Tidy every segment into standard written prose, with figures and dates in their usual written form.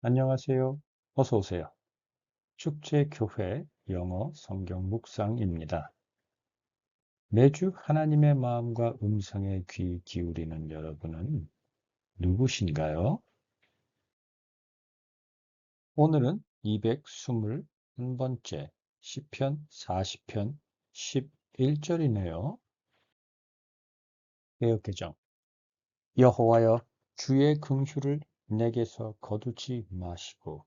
안녕하세요. 어서 오세요. 축제교회 영어 성경 묵상입니다. 매주 하나님의 마음과 음성에 귀 기울이는 여러분은 누구신가요? 오늘은 221번째 시편 40편 11절이네요. 개역개정. 여호와여 주의 긍휼을 내게서 거두지 마시고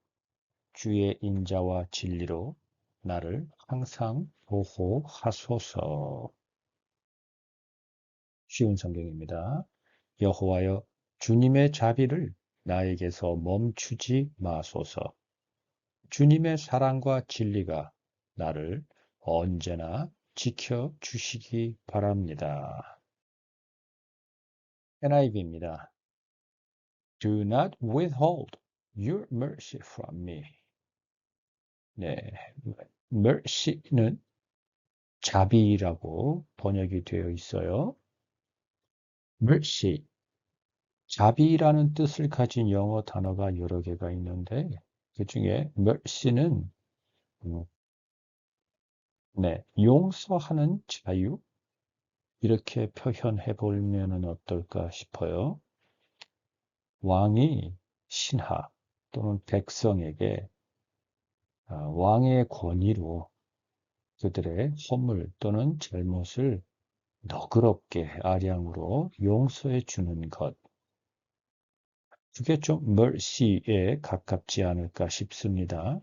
주의 인자와 진리로 나를 항상 보호하소서. 쉬운 성경입니다. 여호와여 주님의 자비를 나에게서 멈추지 마소서. 주님의 사랑과 진리가 나를 언제나 지켜 주시기 바랍니다. NIV입니다. Do not withhold your mercy from me. 네, mercy는 자비라고 번역이 되어 있어요. mercy, 자비라는 뜻을 가진 영어 단어가 여러 개가 있는데 그 중에 mercy는 음, 네, 용서하는 자유 이렇게 표현해 보면 어떨까 싶어요. 왕이 신하 또는 백성에게 왕의 권위로 그들의 허물 또는 잘못을 너그럽게 아량으로 용서해 주는 것. 그게 좀 mercy에 가깝지 않을까 싶습니다.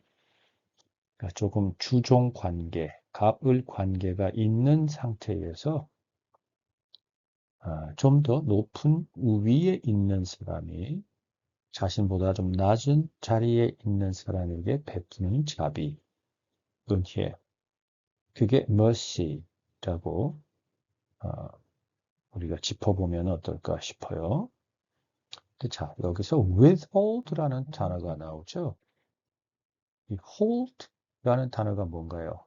그러니까 조금 주종 관계, 갑을 관계가 있는 상태에서 좀 더 높은 우위에 있는 사람이 자신보다 좀 낮은 자리에 있는 사람에게 베푸는 자비, 은혜. 그게 mercy라고 어, 우리가 짚어보면 어떨까 싶어요. 자, 여기서 withhold라는 단어가 나오죠. 이 hold라는 단어가 뭔가요?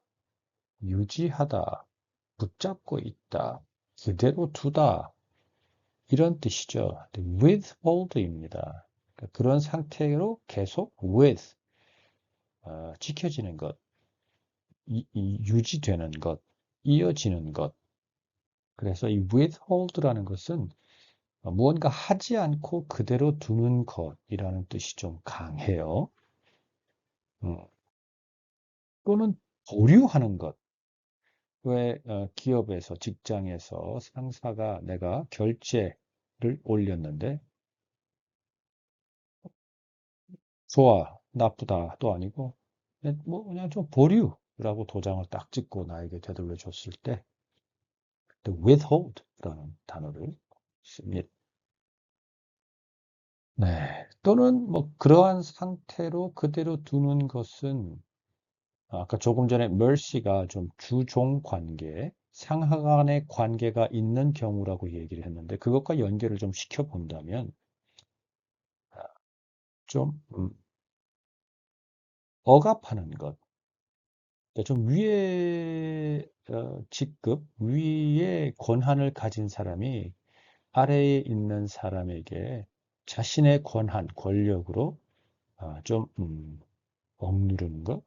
유지하다, 붙잡고 있다, 그대로 두다 이런 뜻이죠. withhold입니다. 그런 상태로 계속 with 지켜지는 것, 유지되는 것, 이어지는 것. 그래서 이 withhold라는 것은 무언가 하지 않고 그대로 두는 것이라는 뜻이 좀 강해요. 음, 또는 보류하는 것. 왜 기업에서 직장에서 상사가 내가 결제를 올렸는데 좋아, 나쁘다도 아니고 뭐 그냥 좀 보류라고 도장을 딱 찍고 나에게 되돌려 줬을 때 withhold라는 단어를 씁니다. 네, 또는 뭐 그러한 상태로 그대로 두는 것은 아까 조금 전에 mercy가 좀 주종 관계, 상하 간의 관계가 있는 경우라고 얘기를 했는데 그것과 연결을 좀 시켜본다면 좀 억압하는 것, 그러니까 좀 위에 직급, 위에 권한을 가진 사람이 아래에 있는 사람에게 자신의 권한, 권력으로 좀 억누르는 것,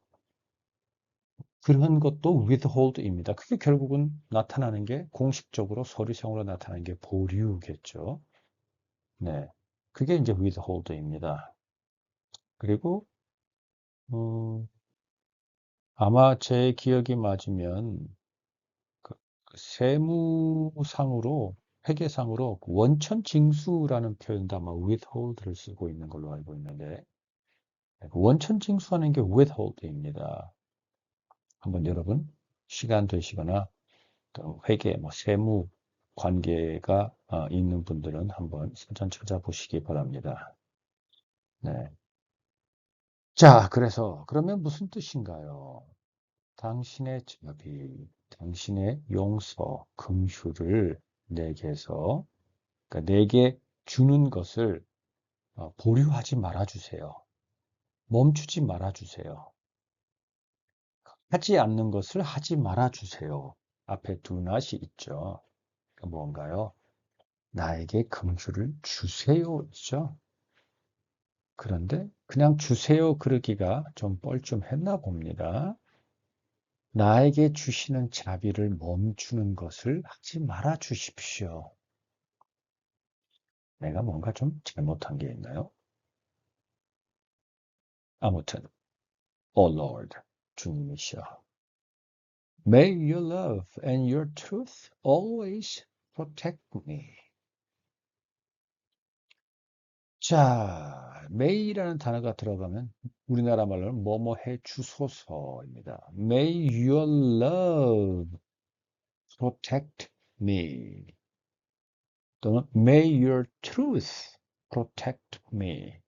그런 것도 withhold입니다. 그게 결국은 나타나는 게 공식적으로 서류상으로 나타나는 게 보류겠죠. 네, 그게 이제 withhold입니다. 그리고 어, 아마 제 기억이 맞으면 그 세무상으로 회계상으로 원천 징수라는 표현도 아마 withhold를 쓰고 있는 걸로 알고 있는데 원천 징수하는 게 withhold입니다. 한번 여러분 시간 되시거나 또 회계, 뭐 세무 관계가 있는 분들은 한번 사전 찾아보시기 바랍니다. 네. 자, 그래서 그러면 무슨 뜻인가요? 당신의 자비, 당신의 용서, 긍휼을 내게서 그러니까 내게 주는 것을 보류하지 말아주세요. 멈추지 말아주세요. 하지 않는 것을 하지 말아주세요. 앞에 두 낫이 있죠. 그러니까 뭔가요? 나에게 긍휼을 주세요죠. 그런데 그냥 주세요 그러기가 좀 뻘쭘했나 봅니다. 나에게 주시는 자비를 멈추는 것을 하지 말아 주십시오. 내가 뭔가 좀 잘못한 게 있나요? 아무튼, O Lord, 주님이시여. May your love and your truth always protect me. 자, may라는 단어가 들어가면 우리나라 말로는 뭐뭐 해 주소서입니다. May your love protect me. 또는 May your truth protect me.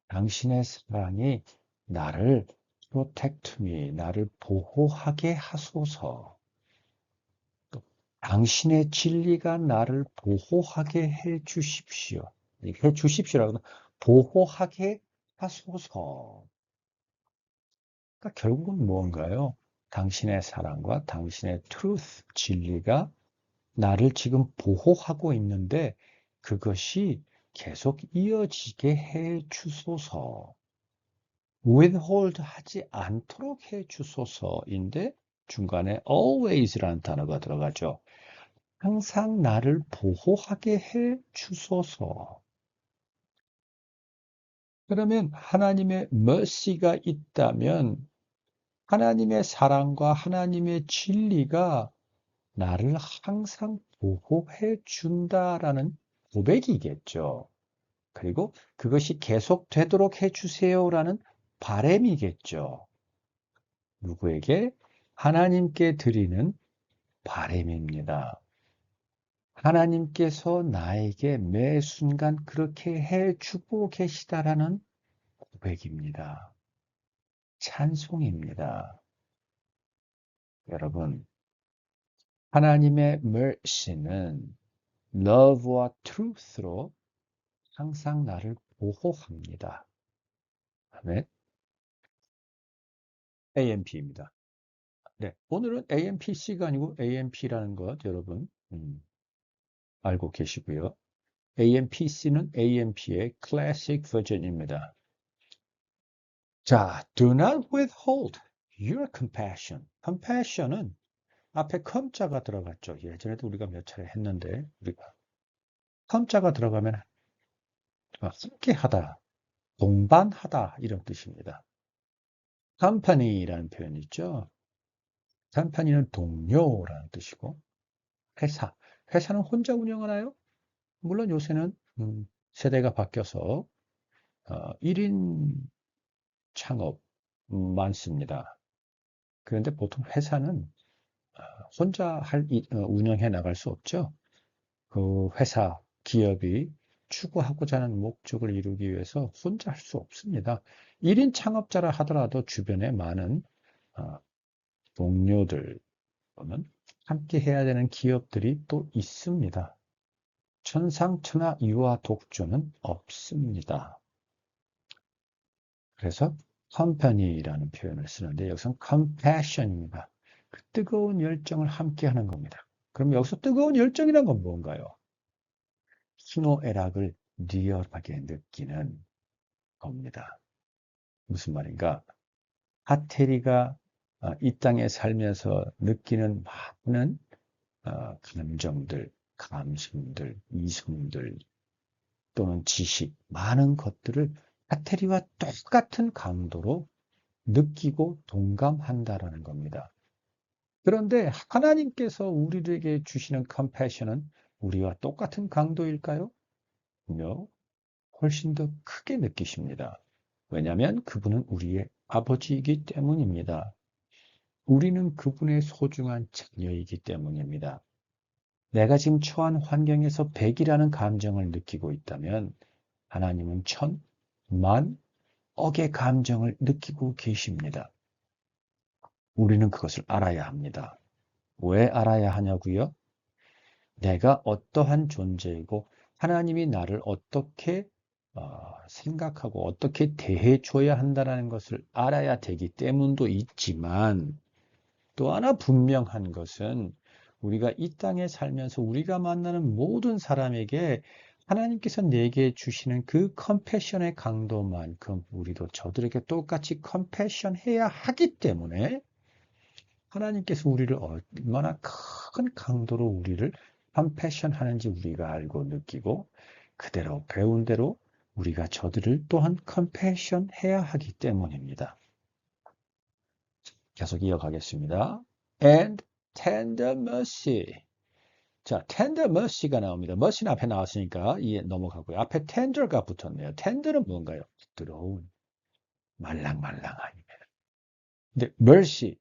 당신의 사랑이 나를 protect me, 나를 보호하게 하소서. 또 당신의 진리가 나를 보호하게 해 주십시오. 해 주십시오라고 보호하게 하소서. 그러니까 결국은 무언가요? 당신의 사랑과 당신의 truth, 진리가 나를 지금 보호하고 있는데 그것이 계속 이어지게 해 주소서. withhold 하지 않도록 해 주소서인데 중간에 always라는 단어가 들어가죠. 항상 나를 보호하게 해 주소서. 그러면 하나님의 mercy가 있다면 하나님의 사랑과 하나님의 진리가 나를 항상 보호해 준다라는 고백이겠죠. 그리고 그것이 계속되도록 해 주세요라는 바램이겠죠. 누구에게? 하나님께 드리는 바램입니다. 하나님께서 나에게 매 순간 그렇게 해 주고 계시다라는 고백입니다. 찬송입니다. 여러분, 하나님의 mercy는 love와 truth로 항상 나를 보호합니다. 아멘. AMP입니다. 네, 오늘은 AMPC가 아니고 AMP라는 것 여러분 알고 계시고요. AMPC는 AMP의 클래식 버전입니다. 자, do not withhold your compassion. compassion은 앞에 com자가 들어갔죠. 예전에도 우리가 몇 차례 했는데 우리가 com자가 들어가면 함께하다, 동반하다 이런 뜻입니다. company라는 표현이 있죠. company는 동료라는 뜻이고 회사는 혼자 운영하나요? 물론 요새는 세대가 바뀌어서 1인 창업 많습니다. 그런데 보통 회사는 혼자 운영해 나갈 수 없죠. 그 회사, 기업이 추구하고자 하는 목적을 이루기 위해서 혼자 할 수 없습니다. 1인 창업자라 하더라도 주변에 많은 동료들 또는 함께 해야 되는 기업들이 또 있습니다. 천상천하 유아 독존은 없습니다. 그래서 company라는 표현을 쓰는데 여기서는 compassion입니다. 그 뜨거운 열정을 함께 하는 겁니다. 그럼 여기서 뜨거운 열정이란 건 뭔가요? 희노애락을 리얼하게 느끼는 겁니다. 무슨 말인가? 하테리가 이 땅에 살면서 느끼는 많은 감정들, 감심들, 이성들 또는 지식, 많은 것들을 하테리와 똑같은 강도로 느끼고 동감한다라는 겁니다. 그런데 하나님께서 우리에게 주시는 컴패션은 우리와 똑같은 강도일까요? No, 훨씬 더 크게 느끼십니다. 왜냐하면 그분은 우리의 아버지이기 때문입니다. 우리는 그분의 소중한 자녀이기 때문입니다. 내가 지금 처한 환경에서 백이라는 감정을 느끼고 있다면 하나님은 천, 만, 억의 감정을 느끼고 계십니다. 우리는 그것을 알아야 합니다. 왜 알아야 하냐고요? 내가 어떠한 존재이고 하나님이 나를 어떻게 생각하고 어떻게 대해줘야 한다는 것을 알아야 되기 때문도 있지만 또 하나 분명한 것은 우리가 이 땅에 살면서 우리가 만나는 모든 사람에게 하나님께서 내게 주시는 그 컴패션의 강도만큼 우리도 저들에게 똑같이 컴패션 해야 하기 때문에 하나님께서 우리를 얼마나 큰 강도로 우리를 컴패션 하는지 우리가 알고 느끼고 그대로 배운 대로 우리가 저들을 또한 컴패션 해야 하기 때문입니다. 계속 이어가겠습니다. And tender mercy. 자, tender mercy가 나옵니다. mercy는 앞에 나왔으니까 이해 넘어가고요. 앞에 tender가 붙었네요. tender는 뭔가요? 부드러운, 말랑말랑함입니다. 근데 mercy,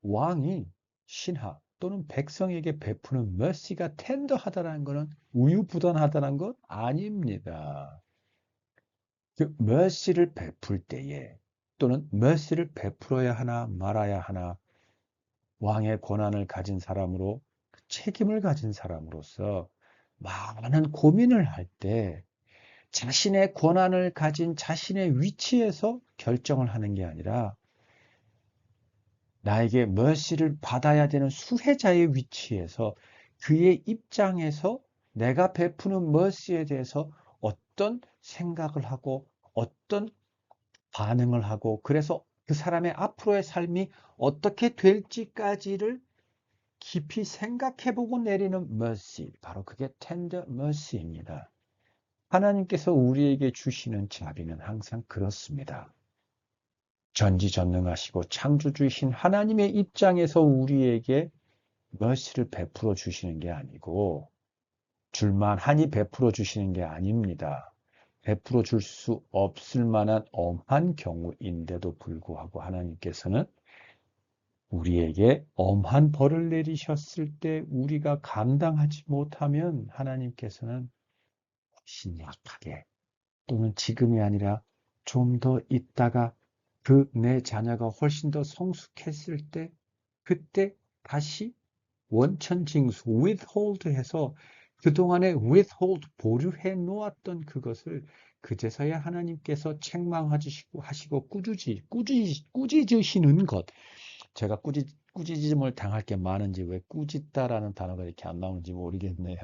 왕이 신하 또는 백성에게 베푸는 mercy가 tender하다는 것은 우유부단하다는 것 아닙니다. 그 mercy를 베풀 때에 또는 mercy를 베풀어야 하나 말아야 하나 왕의 권한을 가진 사람으로 책임을 가진 사람으로서 많은 고민을 할 때 자신의 권한을 가진 자신의 위치에서 결정을 하는 게 아니라 나에게 mercy를 받아야 되는 수혜자의 위치에서 그의 입장에서 내가 베푸는 mercy에 대해서 어떤 생각을 하고 어떤 반응을 하고 그래서 그 사람의 앞으로의 삶이 어떻게 될지까지를 깊이 생각해보고 내리는 mercy, 바로 그게 tender mercy입니다. 하나님께서 우리에게 주시는 자비는 항상 그렇습니다. 전지전능하시고 창조주이신 하나님의 입장에서 우리에게 mercy를 베풀어 주시는 게 아니고 줄만하니 베풀어 주시는 게 아닙니다. 베풀어 줄 수 없을 만한 엄한 경우인데도 불구하고 하나님께서는 우리에게 엄한 벌을 내리셨을 때 우리가 감당하지 못하면 하나님께서는 훨씬 약하게 또는 지금이 아니라 좀 더 있다가 그 내 자녀가 훨씬 더 성숙했을 때 그때 다시 원천징수 withhold 해서 그동안에 withhold 보류해 놓았던 그것을 그제서야 하나님께서 책망하시고 꾸짖으시는 것. 제가 꾸짖음을 당할 게 많은지 왜 꾸짖다라는 단어가 이렇게 안 나오는지 모르겠네요.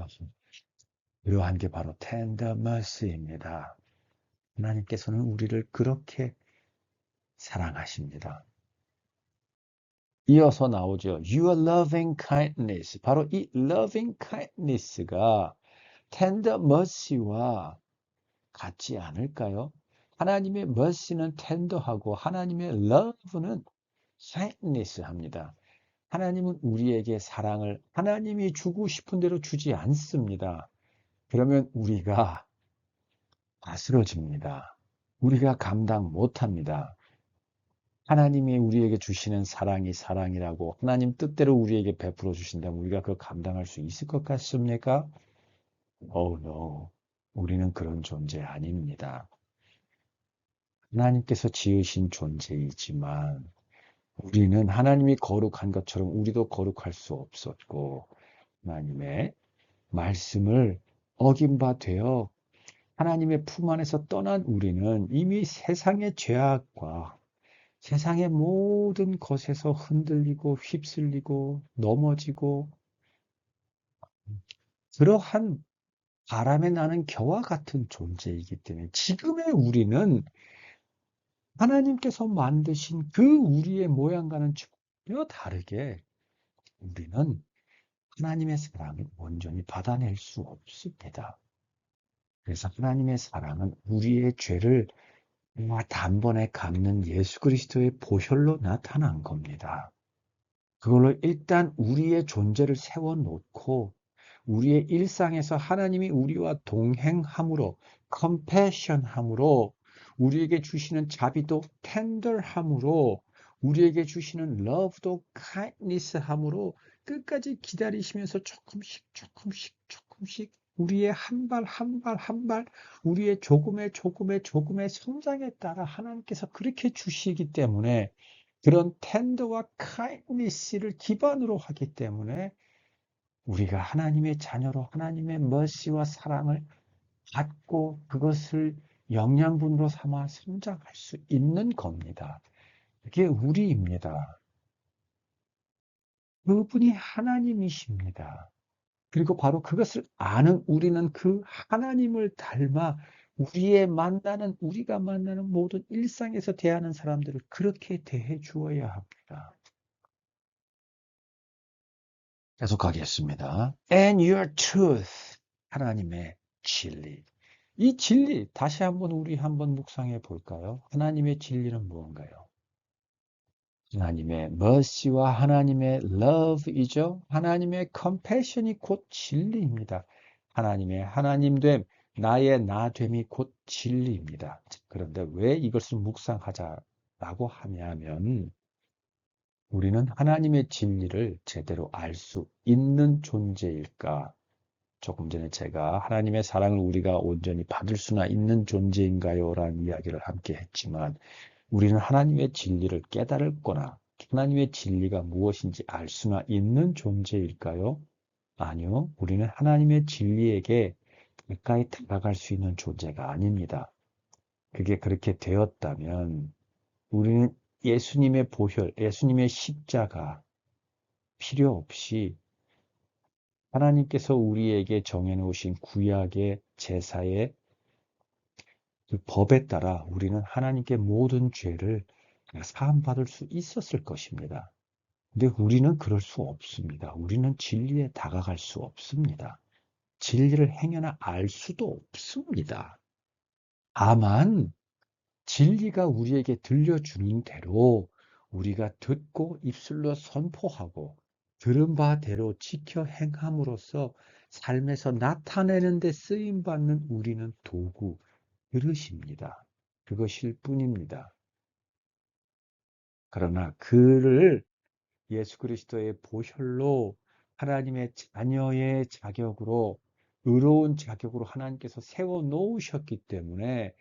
이러한 게 바로 tender mercy입니다. 하나님께서는 우리를 그렇게 사랑하십니다. 이어서 나오죠. Your loving kindness. 바로 이 loving kindness가 tender mercy와 같지 않을까요? 하나님의 mercy는 tender하고 하나님의 love는 kindness 합니다. 하나님은 우리에게 사랑을 하나님이 주고 싶은 대로 주지 않습니다. 그러면 우리가 아스러집니다. 우리가 감당 못합니다. 하나님이 우리에게 주시는 사랑이 사랑이라고 하나님 뜻대로 우리에게 베풀어 주신다면 우리가 그걸 감당할 수 있을 것 같습니까? Oh no. 우리는 그런 존재 아닙니다. 하나님께서 지으신 존재이지만 우리는 하나님이 거룩한 것처럼 우리도 거룩할 수 없었고 하나님의 말씀을 어긴 바 되어 하나님의 품 안에서 떠난 우리는 이미 세상의 죄악과 세상의 모든 것에서 흔들리고 휩쓸리고 넘어지고 그러한 바람에 나는 겨와 같은 존재이기 때문에 지금의 우리는 하나님께서 만드신 그 우리의 모양과는 전혀 다르게 우리는 하나님의 사랑을 온전히 받아낼 수 없습니다. 그래서 하나님의 사랑은 우리의 죄를 단번에 갚는 예수 그리스도의 보혈로 나타난 겁니다. 그걸로 일단 우리의 존재를 세워놓고 우리의 일상에서 하나님이 우리와 동행함으로 compassion함으로 우리에게 주시는 자비도 tender함으로 우리에게 주시는 love도 kindness함으로 끝까지 기다리시면서 조금씩 우리의 한 발 한 발 한 발 우리의 조금의 성장에 따라 하나님께서 그렇게 주시기 때문에 그런 텐더와 kindness를 기반으로 하기 때문에 우리가 하나님의 자녀로 하나님의 mercy와 사랑을 받고 그것을 영양분으로 삼아 성장할 수 있는 겁니다. 그게 우리입니다. 그분이 하나님이십니다. 그리고 바로 그것을 아는 우리는 그 하나님을 닮아 우리가 만나는 모든 일상에서 대하는 사람들을 그렇게 대해 주어야 합니다. 계속하겠습니다. And your truth. 하나님의 진리. 이 진리, 다시 한번 우리 한번 묵상해 볼까요? 하나님의 진리는 무언가요? 하나님의 mercy와 하나님의 love이죠. 하나님의 compassion이 곧 진리입니다. 하나님의 하나님됨, 나의 나됨이 곧 진리입니다. 그런데 왜 이것을 묵상하자라고 하면 우리는 하나님의 진리를 제대로 알 수 있는 존재일까? 조금 전에 제가 하나님의 사랑을 우리가 온전히 받을 수나 있는 존재인가요? 라는 이야기를 함께 했지만 우리는 하나님의 진리를 깨달거나 하나님의 진리가 무엇인지 알 수나 있는 존재일까요? 아니요. 우리는 하나님의 진리에게 가까이 다가갈 수 있는 존재가 아닙니다. 그게 그렇게 되었다면 우리는 예수님의 보혈, 예수님의 십자가 필요 없이 하나님께서 우리에게 정해놓으신 구약의 제사의 그 법에 따라 우리는 하나님께 모든 죄를 사함받을 수 있었을 것입니다. 근데 우리는 그럴 수 없습니다. 우리는 진리에 다가갈 수 없습니다. 진리를 행여나 알 수도 없습니다. 다만 진리가 우리에게 들려주는 대로 우리가 듣고 입술로 선포하고 들은 바대로 지켜 행함으로써 삶에서 나타내는 데 쓰임받는 우리는 도구, 그릇입니다. 그것일 뿐입니다. 그러나 그를 예수 그리스도의 보혈로 하나님의 자녀의 자격으로 의로운 자격으로 하나님께서 세워 놓으셨기 때문에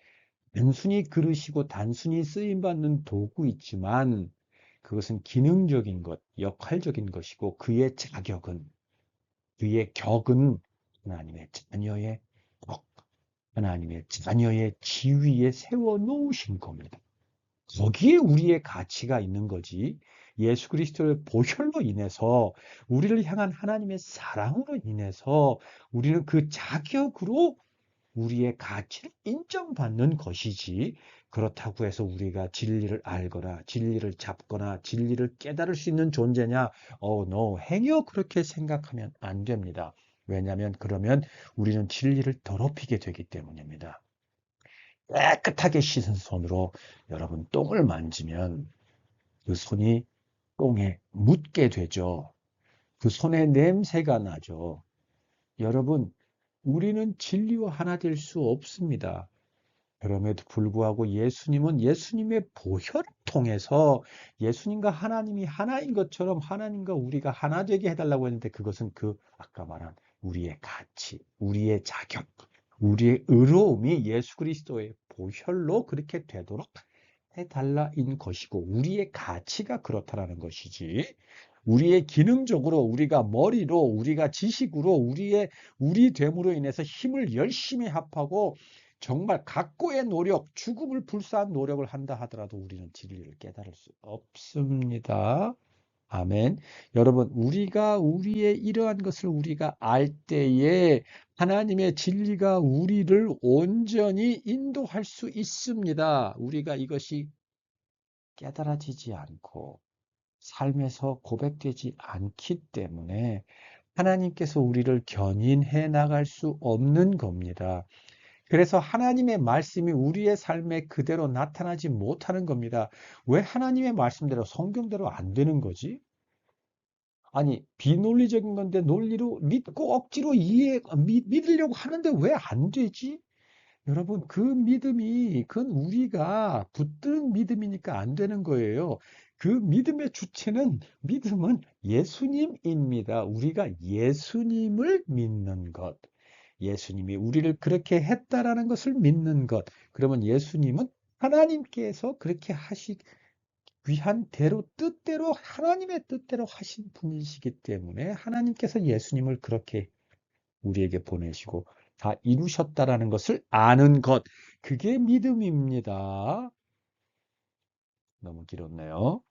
단순히 그릇이고 단순히 쓰임받는 도구이지만 그것은 기능적인 것, 역할적인 것이고 그의 자격은, 그의 격은 하나님의 자녀의 격, 하나님의 자녀의 지위에 세워 놓으신 겁니다. 거기에 우리의 가치가 있는 거지. 예수 그리스도의 보혈로 인해서 우리를 향한 하나님의 사랑으로 인해서 우리는 그 자격으로 우리의 가치를 인정받는 것이지. 그렇다고 해서 우리가 진리를 알거나 진리를 잡거나 진리를 깨달을 수 있는 존재냐? no. 행여 그렇게 생각하면 안 됩니다. 왜냐하면 그러면 우리는 진리를 더럽히게 되기 때문입니다. 깨끗하게 씻은 손으로 여러분 똥을 만지면 그 손이 똥에 묻게 되죠. 그 손에 냄새가 나죠. 여러분, 우리는 진리와 하나 될 수 없습니다. 그럼에도 불구하고 예수님은 예수님의 보혈을 통해서 예수님과 하나님이 하나인 것처럼 하나님과 우리가 하나 되게 해달라고 했는데 그것은 그 아까 말한 우리의 가치, 우리의 자격, 우리의 의로움이 예수 그리스도의 보혈로 그렇게 되도록 해달라인 것이고 우리의 가치가 그렇다라는 것이지 우리의 기능적으로 우리가 머리로 우리가 지식으로 우리 됨으로 인해서 힘을 열심히 합하고 정말 각고의 노력, 죽음을 불사한 노력을 한다 하더라도 우리는 진리를 깨달을 수 없습니다. 아멘. 여러분, 우리가 우리의 이러한 것을 우리가 알 때에 하나님의 진리가 우리를 온전히 인도할 수 있습니다. 우리가 이것이 깨달아지지 않고 삶에서 고백되지 않기 때문에 하나님께서 우리를 견인해 나갈 수 없는 겁니다. 그래서 하나님의 말씀이 우리의 삶에 그대로 나타나지 못하는 겁니다. 왜 하나님의 말씀대로 성경대로 안 되는 거지? 아니, 비논리적인 건데 논리로 믿고 억지로 믿으려고 하는데 왜 안 되지? 여러분, 그 믿음이, 그건 우리가 붙드는 믿음이니까 안 되는 거예요. 그 믿음의 주체는, 믿음은 예수님입니다. 우리가 예수님을 믿는 것. 예수님이 우리를 그렇게 했다라는 것을 믿는 것. 그러면 예수님은 하나님께서 그렇게 위한 대로, 뜻대로, 하나님의 뜻대로 하신 분이시기 때문에 하나님께서 예수님을 그렇게 우리에게 보내시고 다 이루셨다라는 것을 아는 것. 그게 믿음입니다. 너무 길었네요.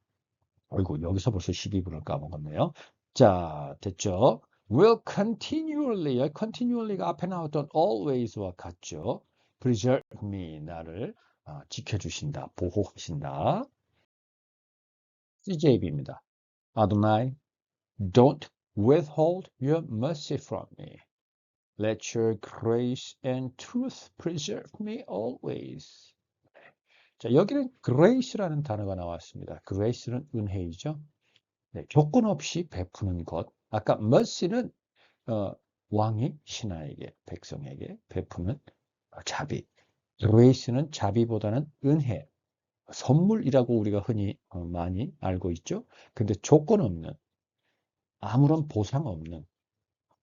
아이고, 여기서 벌써 12분을 까먹었네요. 자, 됐죠? will continually, continually가 앞에 나왔던 always와 같죠. preserve me, 나를 지켜주신다, 보호하신다. CJB입니다. Adonai, don't withhold your mercy from me. Let your grace and truth preserve me always. 자, 여기는 grace라는 단어가 나왔습니다. grace는 은혜이죠. 네, 조건 없이 베푸는 것. 아까 mercy는 왕이 신하에게, 백성에게 베푸는 자비. grace는 자비보다는 은혜, 선물이라고 우리가 흔히 많이 알고 있죠. 근데 조건 없는, 아무런 보상 없는,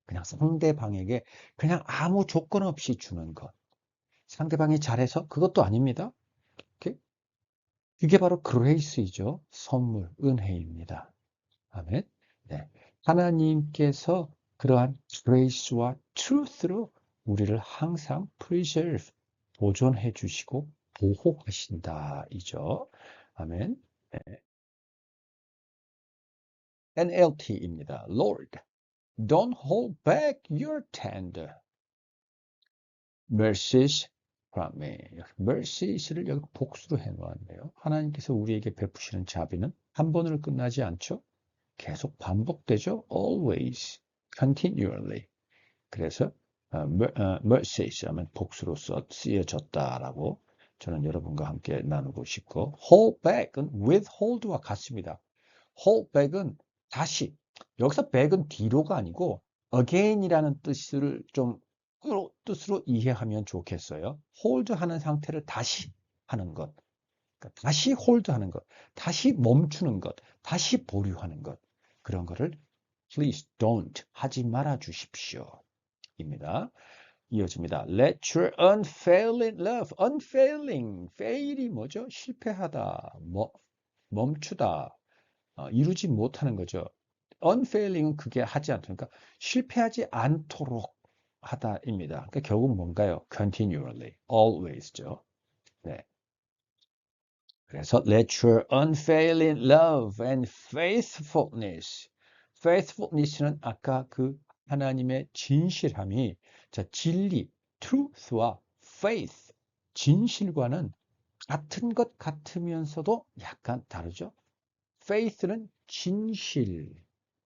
그냥 상대방에게 그냥 아무 조건 없이 주는 것. 상대방이 잘해서 그것도 아닙니다. 오케이? 이게 바로 그레이스이죠. 선물, 은혜입니다. 아멘. 네. 하나님께서 그러한 그레이스와 트루스로 우리를 항상 preserve, 보존해 주시고 보호하신다. 이죠. 아멘. 네. NLT입니다. Lord, don't hold back your tender mercies from me. mercies를 여기 복수로 해놓았네요. 하나님께서 우리에게 베푸시는 자비는 한 번으로 끝나지 않죠. 계속 반복되죠. always, continually. 그래서 mercies 하면 복수로 쓰여졌다라고 저는 여러분과 함께 나누고 싶고, hold back은 withhold와 같습니다. hold back은 다시, 여기서 back은 뒤로가 아니고 again이라는 뜻을 좀 뜻으로 이해하면 좋겠어요. hold 하는 상태를 다시 하는 것, 그러니까 다시 hold 하는 것, 다시 멈추는 것, 다시 보류하는 것, 그런 거를 please don't 하지 말아 주십시오 입니다. 이어집니다. Let your unfailing love, unfailing, fail이 뭐죠? 실패하다, 멈추다, 이루지 못하는 거죠. unfailing은 그게 하지 않다니까 실패하지 않도록 하다입니다. 그러니까 결국 뭔가요? continually, always죠. 네. 그래서 let your unfailing love and faithfulness. faithfulness는 아까 그 하나님의 진실함이, 자, 진리, truth와 faith, 진실과는 같은 것 같으면서도 약간 다르죠. faith는 진실,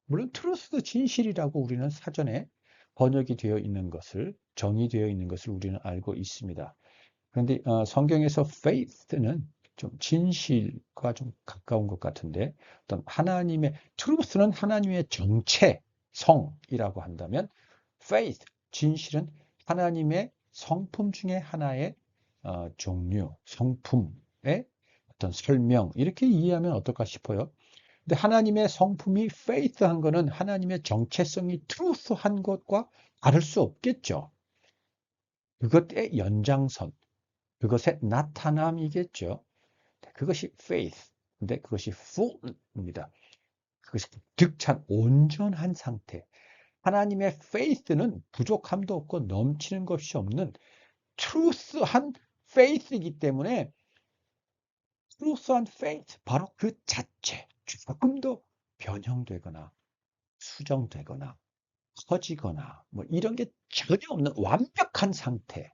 물론 truth도 진실이라고 우리는 사전에 번역이 되어 있는 것을, 정의되어 있는 것을 우리는 알고 있습니다. 그런데 성경에서 faith는 좀 진실과 좀 가까운 것 같은데, 어떤 하나님의 truth는 하나님의 정체, 성이라고 한다면 faith, 진실은 하나님의 성품 중에 하나의 종류, 성품의 어떤 설명, 이렇게 이해하면 어떨까 싶어요. 근데 하나님의 성품이 faith한 거는 하나님의 정체성이 truth한 것과 다를 수 없겠죠. 그것의 연장선, 그것의 나타남이겠죠. 그것이 faith. 근데 그것이 full입니다. 그것이 득찬, 온전한 상태. 하나님의 faith는 부족함도 없고 넘치는 것이 없는 truth한 faith이기 때문에 truth한 faith, 바로 그 자체, 조금도 변형되거나 수정되거나 커지거나 뭐 이런 게 전혀 없는 완벽한 상태.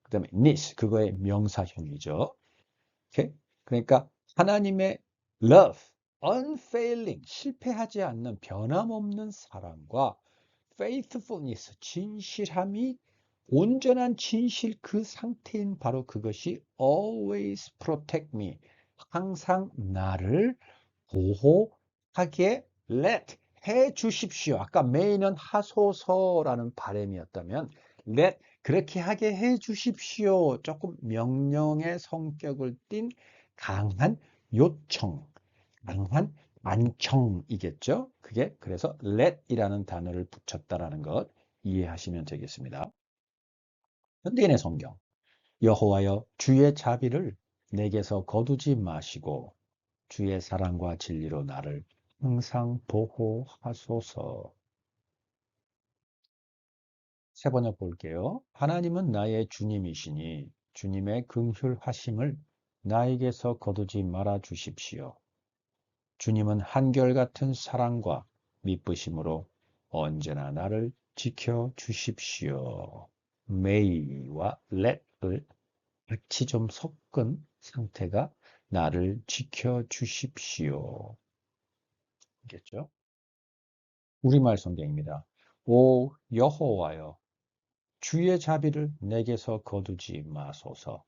그 다음에 nis, 그거의 명사형이죠. 오케이? 그러니까 하나님의 love, unfailing, 실패하지 않는 변함없는 사랑과 faithfulness, 진실함이 온전한 진실 그 상태인 바로 그것이 always protect me, 항상 나를 보호하게 let, 해 주십시오. 아까 may는 하소서라는 바람이었다면 let, 그렇게 하게 해 주십시오. 조금 명령의 성격을 띤 강한 요청, 강한 안청이겠죠. 그게 그래서 let이라는 단어를 붙였다라는 것 이해하시면 되겠습니다. 현대인의 성경, 여호와여 주의 자비를 내게서 거두지 마시고 주의 사랑과 진리로 나를 항상 보호하소서. 세 번역 볼게요. 하나님은 나의 주님이시니 주님의 긍휼하심을 나에게서 거두지 말아 주십시오. 주님은 한결같은 사랑과 미쁘심으로 언제나 나를 지켜주십시오. may와 let을 같이 좀 섞은 상태가 나를 지켜주십시오. 겠죠? 우리말 성경입니다. 오 여호와여 주의 자비를 내게서 거두지 마소서.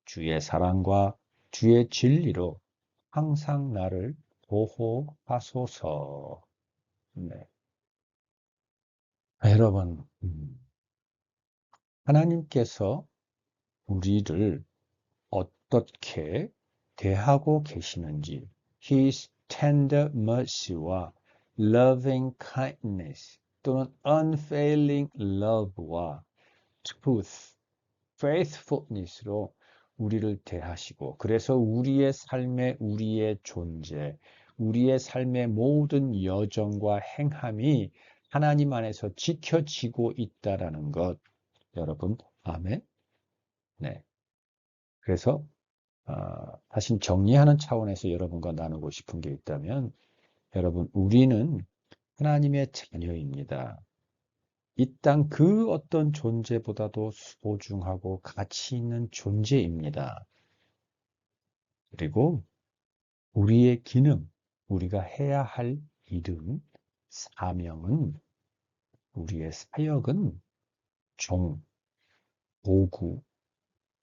주의 사랑과 주의 진리로 항상 나를 보호하소서. 네. 여러분, 하나님께서 우리를 어떻게 대하고 계시는지, His tender mercy와 loving kindness 또는 unfailing love와 truth, faithfulness로 우리를 대하시고, 그래서 우리의 삶의 우리의 존재, 우리의 삶의 모든 여정과 행함이 하나님 안에서 지켜지고 있다라는 것, 여러분, 아멘? 네. 그래서 다시 정리하는 차원에서 여러분과 나누고 싶은 게 있다면, 여러분, 우리는 하나님의 자녀입니다. 이 땅 그 어떤 존재보다도 소중하고 가치 있는 존재입니다. 그리고 우리의 기능, 우리가 해야 할 일은, 사명은, 우리의 사역은 종, 도구,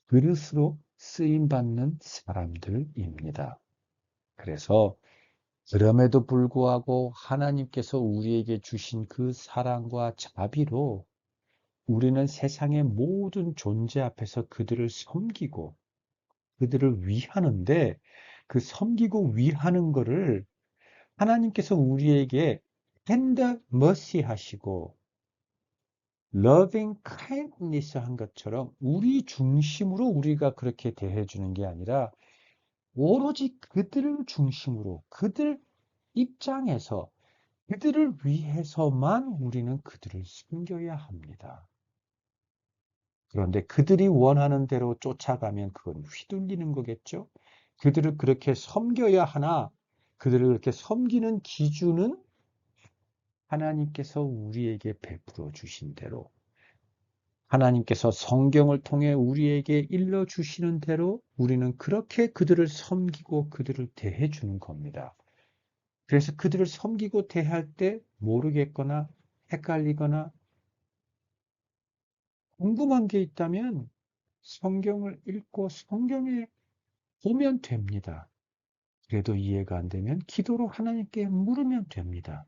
그릇으로 쓰임받는 사람들입니다. 그래서 그럼에도 불구하고 하나님께서 우리에게 주신 그 사랑과 자비로 우리는 세상의 모든 존재 앞에서 그들을 섬기고 그들을 위하는데, 그 섬기고 위하는 것을 하나님께서 우리에게 tender mercy 하시고 loving kindness 한 것처럼 우리 중심으로 우리가 그렇게 대해주는 게 아니라 오로지 그들을 중심으로 그들 입장에서 그들을 위해서만 우리는 그들을 섬겨야 합니다. 그런데 그들이 원하는 대로 쫓아가면 그건 휘둘리는 거겠죠? 그들을 그렇게 섬겨야 하나, 그들을 그렇게 섬기는 기준은 하나님께서 우리에게 베풀어 주신 대로, 하나님께서 성경을 통해 우리에게 일러주시는 대로 우리는 그렇게 그들을 섬기고 그들을 대해주는 겁니다. 그래서 그들을 섬기고 대할 때 모르겠거나 헷갈리거나 궁금한 게 있다면 성경을 읽고 성경에 보면 됩니다. 그래도 이해가 안 되면 기도로 하나님께 물으면 됩니다.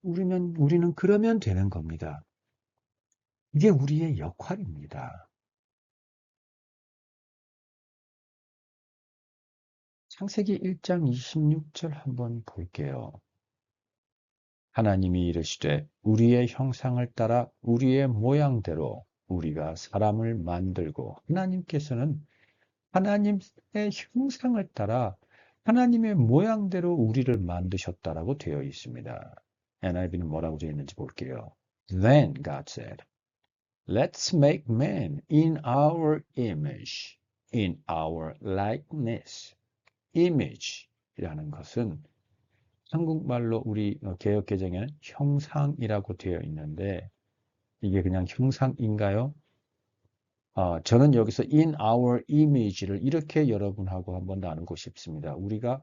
우리는 그러면 되는 겁니다. 이게 우리의 역할입니다. 창세기 1장 26절 한번 볼게요. 하나님이 이르시되 우리의 형상을 따라 우리의 모양대로 우리가 사람을 만들고, 하나님께서는 하나님의 형상을 따라 하나님의 모양대로 우리를 만드셨다라고 되어 있습니다. NIV는 뭐라고 되어 있는지 볼게요. Then God said, Let's make man in our image, in our likeness. image이라는 것은 한국말로 우리 개역개정에는 형상이라고 되어 있는데, 이게 그냥 형상인가요? 저는 여기서 in our image를 이렇게 여러분하고 한번 나누고 싶습니다. 우리가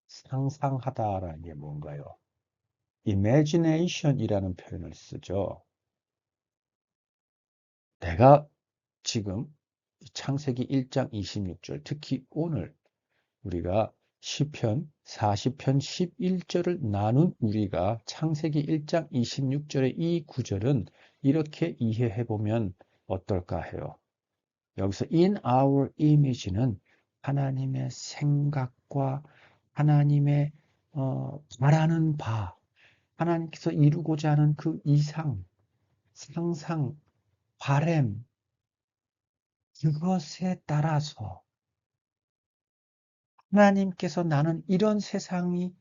상상하다라는 게 뭔가요? imagination이라는 표현을 쓰죠. 내가 지금 창세기 1장 26절, 특히 오늘 우리가 시편 40편 11절을 나눈 우리가 창세기 1장 26절의 이 구절은 이렇게 이해해 보면 어떨까 해요. 여기서 in our image는 하나님의 생각과 하나님의 바라는 바, 하나님께서 이루고자 하는 그 이상, 상상, 바램, 그것에 따라서 하나님께서 나는 이런 세상을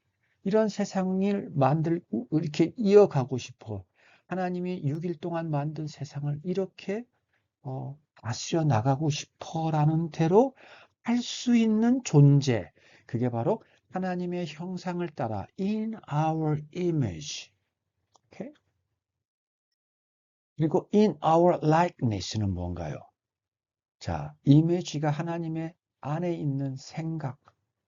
만들고 이렇게 이어가고 싶어. 하나님이 6일 동안 만든 세상을 이렇게 다스려 나가고 싶어라는 대로 할 수 있는 존재. 그게 바로 하나님의 형상을 따라 in our image. Okay? 그리고 in our likeness는 뭔가요? 자, 이미지가 하나님의 안에 있는 생각,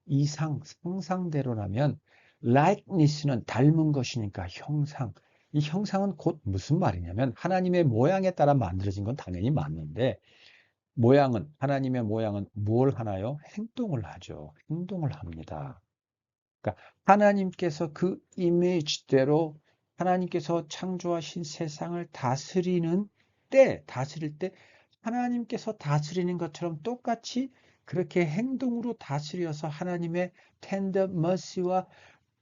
이상, 상상대로라면 likeness는 닮은 것이니까 형상. 이 형상은 곧 무슨 말이냐면 하나님의 모양에 따라 만들어진 건 당연히 맞는데 하나님의 모양은 뭘 하나요? 행동을 하죠. 행동을 합니다. 그러니까 하나님께서 그 이미지대로 하나님께서 창조하신 세상을 다스릴 때 하나님께서 다스리는 것처럼 똑같이 그렇게 행동으로 다스려서 하나님의 tender mercy와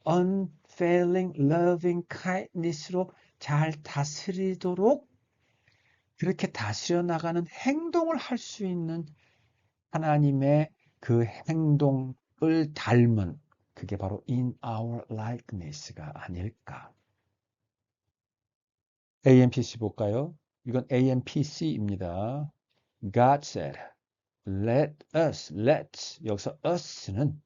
unfailing loving kindness로 잘 다스리도록 그렇게 다스려 나가는 행동을 할 수 있는 하나님의 그 행동을 닮은 그게 바로 in our likeness가 아닐까. AMPC 볼까요? 이건 AMPC입니다. God said, let 여기서 us는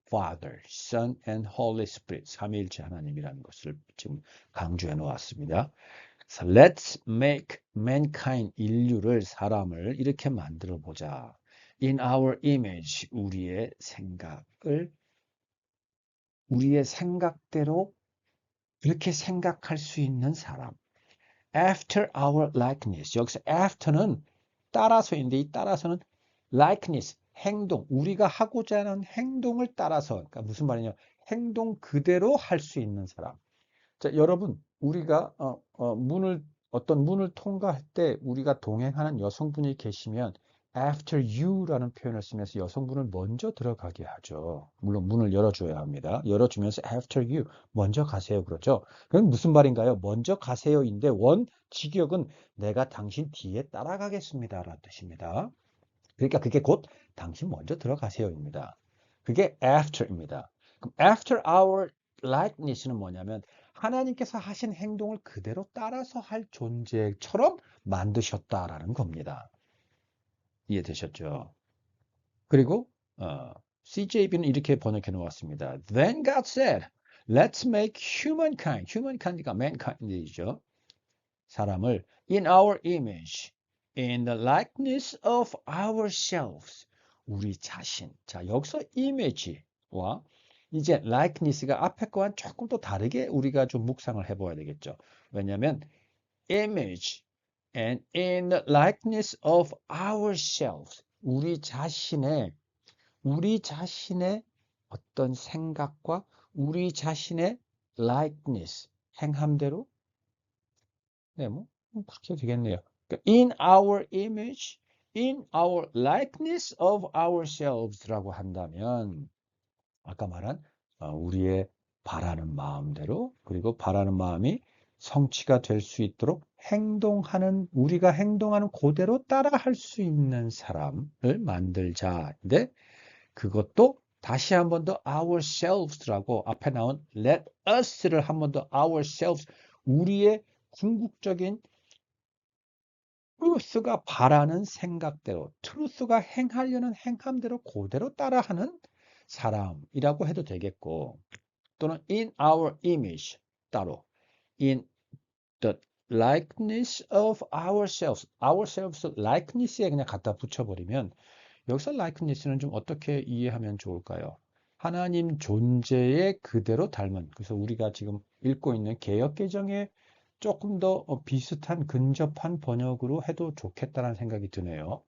Father, Son and Holy Spirit 삼위일체 하나님이라는 것을 지금 강조해 놓았습니다. 그래서 let's make mankind 인류를 사람을 이렇게 만들어 보자. In our image 우리의 생각대로 그렇게 생각할 수 있는 사람. After our likeness. 여기서 after는 따라서인데 이 따라서는 likeness, 행동, 우리가 하고자 하는 행동을 따라서, 그러니까 무슨 말이냐, 행동 그대로 할 수 있는 사람. 자, 여러분, 우리가 어떤 문을 통과할 때 우리가 동행하는 여성분이 계시면 after you라는 표현을 쓰면서 여성분을 먼저 들어가게 하죠. 물론 문을 열어줘야 합니다. 열어주면서 after you, 먼저 가세요. 그러죠. 그건 무슨 말인가요? 먼저 가세요인데 직역은 내가 당신 뒤에 따라가겠습니다. 라는 뜻입니다. 그러니까 그게 곧 당신 먼저 들어가세요입니다. 그게 after입니다. 그럼 after our likeness는 뭐냐면 하나님께서 하신 행동을 그대로 따라서 할 존재처럼 만드셨다라는 겁니다. 이해되셨죠? 그리고 CJB는 이렇게 번역해 놓았습니다. Then God said, let's make humankind. humankind가 mankind이죠. 사람을 in our image, in the likeness of ourselves. 우리 자신. 자, 여기서 image와 이제 likeness가 앞에 거와는 조금 더 다르게 우리가 좀 묵상을 해봐야 되겠죠. 왜냐하면 image and in the likeness of ourselves. 우리 자신의 어떤 생각과 우리 자신의 likeness, 행함대로 네, 그렇게 해도 되겠네요. 그러니까 in our image, in our likeness of ourselves라고 한다면 아까 말한 우리의 바라는 마음대로 그리고 바라는 마음이 성취가 될 수 있도록 우리가 행동하는 그대로 따라할 수 있는 사람을 만들자인데 그것도 다시 한 번 더 ourselves라고 앞에 나온 let us를 한 번 더 ourselves 우리의 궁극적인 트루스가 바라는 생각대로, 트루스가 행하려는 행함대로 그대로 따라하는 사람이라고 해도 되겠고, 또는 in our image, 따로, in the likeness of ourselves likeness에 그냥 갖다 붙여버리면, 여기서 likeness는 좀 어떻게 이해하면 좋을까요? 하나님 존재의 그대로 닮은, 그래서 우리가 지금 읽고 있는 개역개정의 조금 더 비슷한 근접한 번역으로 해도 좋겠다는 생각이 드네요.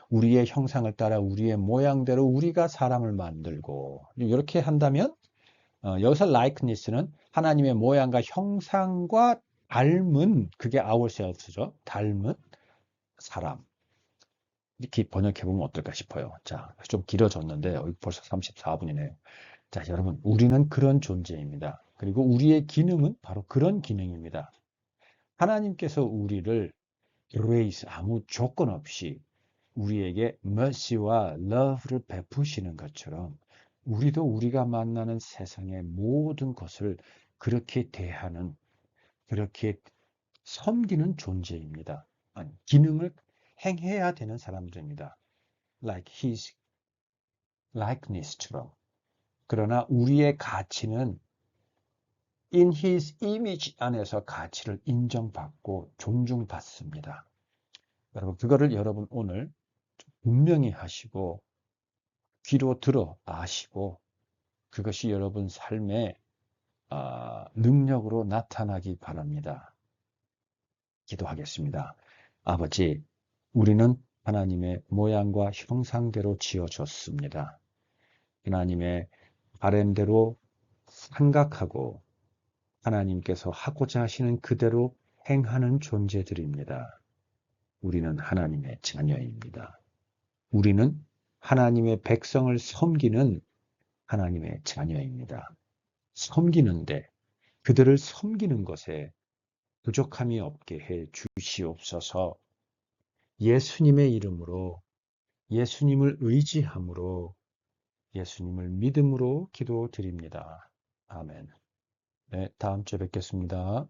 우리의 형상을 따라 우리의 모양대로 우리가 사람을 만들고 이렇게 한다면 여기서 likeness는 하나님의 모양과 형상과 닮은 그게 ourselves죠. 닮은 사람. 이렇게 번역해 보면 어떨까 싶어요. 자, 좀 길어졌는데 벌써 34분이네요. 자, 여러분, 우리는 그런 존재입니다. 그리고 우리의 기능은 바로 그런 기능입니다. 하나님께서 우리를 grace 아무 조건 없이 우리에게 mercy와 love를 베푸시는 것처럼 우리도 우리가 만나는 세상의 모든 것을 그렇게 대하는 그렇게 섬기는 존재입니다. 아니, 기능을 행해야 되는 사람들입니다. Like his likeness처럼. 그러나 우리의 가치는 in his image 안에서 가치를 인정받고 존중받습니다. 여러분, 그거를 여러분 오늘 분명히 하시고 귀로 들어 아시고 그것이 여러분 삶의 능력으로 나타나기 바랍니다. 기도하겠습니다. 아버지, 우리는 하나님의 모양과 형상대로 지어졌습니다. 하나님의 바램대로 생각하고 하나님께서 하고자 하시는 그대로 행하는 존재들입니다. 우리는 하나님의 자녀입니다. 우리는 하나님의 백성을 섬기는 하나님의 자녀입니다. 섬기는데 그들을 섬기는 것에 부족함이 없게 해 주시옵소서. 예수님의 이름으로, 예수님을 의지함으로, 예수님을 믿음으로 기도드립니다. 아멘. 네, 다음 주에 뵙겠습니다.